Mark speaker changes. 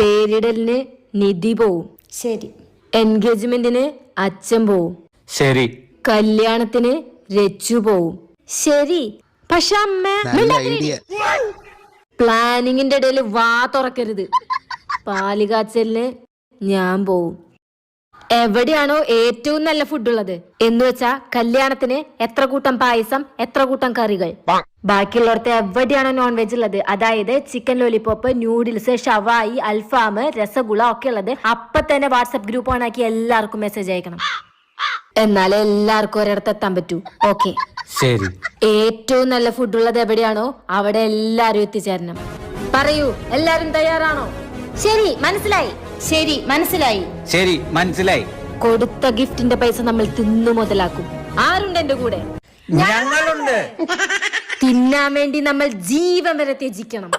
Speaker 1: പേരിടലിന് നിധി പോവും.
Speaker 2: ശരി.
Speaker 1: എൻഗേജ്മെന്റിന് അച്ഛൻ പോവും.
Speaker 3: ശരി.
Speaker 1: കല്യാണത്തിന് രച്ചു പോവും. ശരി. പക്ഷെ അമ്മ പ്ലാനിങ്ങിന്റെ ഇടയിൽ വാ തുറക്കരുത്. പാലുകാച്ചലിന് ഞാൻ പോവും. എവിടെയാണോ ഏറ്റവും നല്ല ഫുഡ് ഉള്ളത് എന്ന് വെച്ചാ കല്യാണത്തിന് എത്ര കൂട്ടം പായസം, എത്ര കൂട്ടം കറികൾ. ബാക്കിയുള്ളവർക്ക് എവിടെയാണോ നോൺ വെജ് ഉള്ളത്, അതായത് ചിക്കൻ ലോലിപോപ്പ്, ന്യൂഡിൽസ്, ഷവായി, അൽഫാം, രസഗുള ഒക്കെ ഉള്ളത് അപ്പൊ തന്നെ വാട്സ്ആപ്പ് ഗ്രൂപ്പ് ഓൺ ആക്കി എല്ലാവർക്കും മെസ്സേജ് അയക്കണം. എന്നാലേ എല്ലാവർക്കും ഒരിടത്ത് എത്താൻ പറ്റൂ. ഓക്കെ?
Speaker 3: ശരി.
Speaker 1: ഏറ്റവും നല്ല ഫുഡ് ഉള്ളത് എവിടെയാണോ അവിടെ എല്ലാരും എത്തിച്ചേരണം. പറയൂ, എല്ലാരും തയ്യാറാണോ?
Speaker 2: ശരി, മനസ്സിലായി. ശരി, മനസ്സിലായി.
Speaker 3: ശരി, മനസ്സിലായി.
Speaker 1: കൊടുത്ത ഗിഫ്റ്റിന്റെ പൈസ നമ്മൾ തിന്നു മുതലാക്കും. ആരുണ്ട് എന്റെ കൂടെ?
Speaker 3: ഞങ്ങളുണ്ട്.
Speaker 1: തിന്നാൻ വേണ്ടി നമ്മൾ ജീവൻ വരെ ത്യജിക്കണം.